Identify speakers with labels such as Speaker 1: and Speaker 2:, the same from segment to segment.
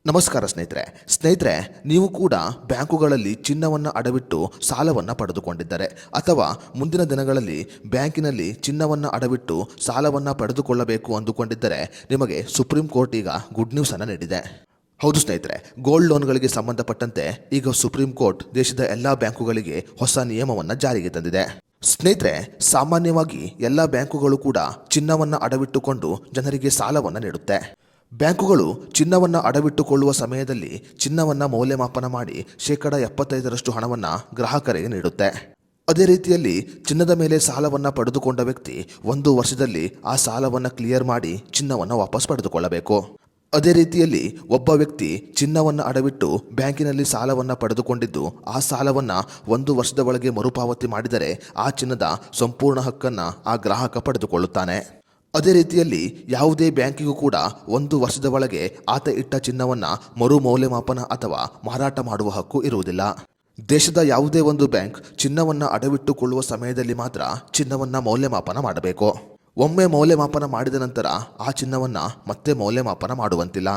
Speaker 1: ನಮಸ್ಕಾರ ಸ್ನೇಹಿತರೆ ನೀವು ಕೂಡ ಬ್ಯಾಂಕುಗಳಲ್ಲಿ ಚಿನ್ನವನ್ನು ಅಡವಿಟ್ಟು ಸಾಲವನ್ನು ಪಡೆದುಕೊಂಡಿದ್ದರೆ ಅಥವಾ ಮುಂದಿನ ದಿನಗಳಲ್ಲಿ ಬ್ಯಾಂಕಿನಲ್ಲಿ ಚಿನ್ನವನ್ನು ಅಡವಿಟ್ಟು ಸಾಲವನ್ನು ಪಡೆದುಕೊಳ್ಳಬೇಕು ಅಂದುಕೊಂಡಿದ್ದರೆ ನಿಮಗೆ ಸುಪ್ರೀಂ ಕೋರ್ಟ್ ಈಗ ಗುಡ್ ನ್ಯೂಸ್ ಅನ್ನು ನೀಡಿದೆ. ಹೌದು ಸ್ನೇಹಿತರೆ, ಗೋಲ್ಡ್ ಲೋನ್ಗಳಿಗೆ ಸಂಬಂಧಪಟ್ಟಂತೆ ಈಗ ಸುಪ್ರೀಂ ಕೋರ್ಟ್ ದೇಶದ ಎಲ್ಲ ಬ್ಯಾಂಕುಗಳಿಗೆ ಹೊಸ ನಿಯಮವನ್ನು ಜಾರಿಗೆ ತಂದಿದೆ. ಸ್ನೇಹಿತರೆ, ಸಾಮಾನ್ಯವಾಗಿ ಎಲ್ಲ ಬ್ಯಾಂಕುಗಳು ಕೂಡ ಚಿನ್ನವನ್ನು ಅಡವಿಟ್ಟುಕೊಂಡು ಜನರಿಗೆ ಸಾಲವನ್ನು ನೀಡುತ್ತೆ. ಬ್ಯಾಂಕುಗಳು ಚಿನ್ನವನ್ನು ಅಡವಿಟ್ಟುಕೊಳ್ಳುವ ಸಮಯದಲ್ಲಿ ಚಿನ್ನವನ್ನು ಮೌಲ್ಯಮಾಪನ ಮಾಡಿ 75% ಹಣವನ್ನು ಗ್ರಾಹಕರಿಗೆ ನೀಡುತ್ತೆ. ಅದೇ ರೀತಿಯಲ್ಲಿ ಚಿನ್ನದ ಮೇಲೆ ಸಾಲವನ್ನು ಪಡೆದುಕೊಂಡ ವ್ಯಕ್ತಿ 1 ವರ್ಷದಲ್ಲಿ ಆ ಸಾಲವನ್ನು ಕ್ಲಿಯರ್ ಮಾಡಿ ಚಿನ್ನವನ್ನು ವಾಪಸ್ ಪಡೆದುಕೊಳ್ಳಬೇಕು. ಅದೇ ರೀತಿಯಲ್ಲಿ ಒಬ್ಬ ವ್ಯಕ್ತಿ ಚಿನ್ನವನ್ನು ಅಡವಿಟ್ಟು ಬ್ಯಾಂಕಿನಲ್ಲಿ ಸಾಲವನ್ನು ಪಡೆದುಕೊಂಡಿದ್ದು ಆ ಸಾಲವನ್ನು 1 ವರ್ಷದ ಒಳಗೆ ಮರುಪಾವತಿ ಮಾಡಿದರೆ ಆ ಚಿನ್ನದ ಸಂಪೂರ್ಣ ಹಕ್ಕನ್ನು ಆ ಗ್ರಾಹಕ ಪಡೆದುಕೊಳ್ಳುತ್ತಾನೆ. ಅದೇ ರೀತಿಯಲ್ಲಿ ಯಾವುದೇ ಬ್ಯಾಂಕಿಗೂ ಕೂಡ 1 ವರ್ಷದ ಒಳಗೆ ಆತ ಇಟ್ಟ ಚಿನ್ನವನ್ನು ಮರು ಮೌಲ್ಯಮಾಪನ ಅಥವಾ ಮಾರಾಟ ಮಾಡುವ ಹಕ್ಕು ಇರುವುದಿಲ್ಲ. ದೇಶದ ಯಾವುದೇ ಒಂದು ಬ್ಯಾಂಕ್ ಚಿನ್ನವನ್ನು ಅಡವಿಟ್ಟುಕೊಳ್ಳುವ ಸಮಯದಲ್ಲಿ ಮಾತ್ರ ಚಿನ್ನವನ್ನು ಮೌಲ್ಯಮಾಪನ ಮಾಡಬೇಕು. ಒಮ್ಮೆ ಮೌಲ್ಯಮಾಪನ ಮಾಡಿದ ನಂತರ ಆ ಚಿನ್ನವನ್ನು ಮತ್ತೆ ಮೌಲ್ಯಮಾಪನ ಮಾಡುವಂತಿಲ್ಲ.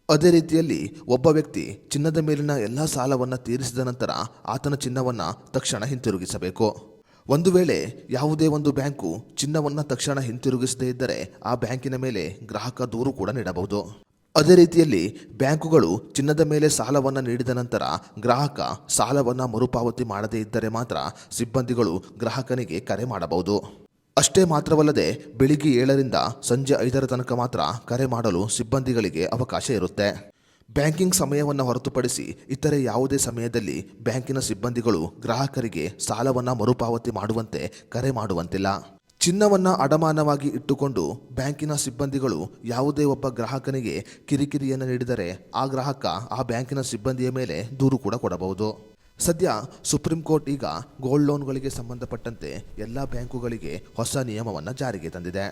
Speaker 1: ಅದೇ ರೀತಿಯಲ್ಲಿ ಒಬ್ಬ ವ್ಯಕ್ತಿ ಚಿನ್ನದ ಮೇಲಿನ ಎಲ್ಲ ಸಾಲವನ್ನು ತೀರಿಸಿದ ನಂತರ ಆತನ ಚಿನ್ನವನ್ನು ತಕ್ಷಣ ಹಿಂತಿರುಗಿಸಬೇಕು. ಒಂದು ವೇಳೆ ಯಾವುದೇ ಒಂದು ಬ್ಯಾಂಕು ಚಿನ್ನವನ್ನು ತಕ್ಷಣ ಹಿಂತಿರುಗಿಸದೇ ಇದ್ದರೆ ಆ ಬ್ಯಾಂಕಿನ ಮೇಲೆ ಗ್ರಾಹಕ ದೂರು ಕೂಡ ನೀಡಬಹುದು. ಅದೇ ರೀತಿಯಲ್ಲಿ ಬ್ಯಾಂಕುಗಳು ಚಿನ್ನದ ಮೇಲೆ ಸಾಲವನ್ನು ನೀಡಿದ ನಂತರ ಗ್ರಾಹಕ ಸಾಲವನ್ನು ಮರುಪಾವತಿ ಮಾಡದೇ ಇದ್ದರೆ ಮಾತ್ರ ಸಿಬ್ಬಂದಿಗಳು ಗ್ರಾಹಕನಿಗೆ ಕರೆ ಮಾಡಬಹುದು. ಅಷ್ಟೇ ಮಾತ್ರವಲ್ಲದೆ ಬೆಳಿಗ್ಗೆ 7ರಿಂದ ಸಂಜೆ 5 ತನಕ ಮಾತ್ರ ಕರೆ ಮಾಡಲು ಸಿಬ್ಬಂದಿಗಳಿಗೆ ಅವಕಾಶ ಇರುತ್ತೆ. ಬ್ಯಾಂಕಿಂಗ್ ಸಮಯವನ್ನು ಹೊರತುಪಡಿಸಿ ಇತರೆ ಯಾವುದೇ ಸಮಯದಲ್ಲಿ ಬ್ಯಾಂಕಿನ ಸಿಬ್ಬಂದಿಗಳು ಗ್ರಾಹಕರಿಗೆ ಸಾಲವನ್ನು ಮರುಪಾವತಿ ಮಾಡುವಂತೆ ಕರೆ ಮಾಡುವಂತಿಲ್ಲ. ಚಿನ್ನವನ್ನು ಅಡಮಾನವಾಗಿ ಇಟ್ಟುಕೊಂಡು ಬ್ಯಾಂಕಿನ ಸಿಬ್ಬಂದಿಗಳು ಯಾವುದೇ ಒಬ್ಬ ಗ್ರಾಹಕನಿಗೆ ಕಿರಿಕಿರಿಯನ್ನು ನೀಡಿದರೆ ಆ ಗ್ರಾಹಕ ಆ ಬ್ಯಾಂಕಿನ ಸಿಬ್ಬಂದಿಯ ಮೇಲೆ ದೂರು ಕೂಡ ಕೊಡಬಹುದು. ಸದ್ಯ ಸುಪ್ರೀಂ ಕೋರ್ಟ್ ಈಗ ಗೋಲ್ಡ್ ಲೋನ್ಗಳಿಗೆ ಸಂಬಂಧಪಟ್ಟಂತೆ ಎಲ್ಲ ಬ್ಯಾಂಕುಗಳಿಗೆ ಹೊಸ ನಿಯಮವನ್ನು ಜಾರಿಗೆ ತಂದಿದೆ.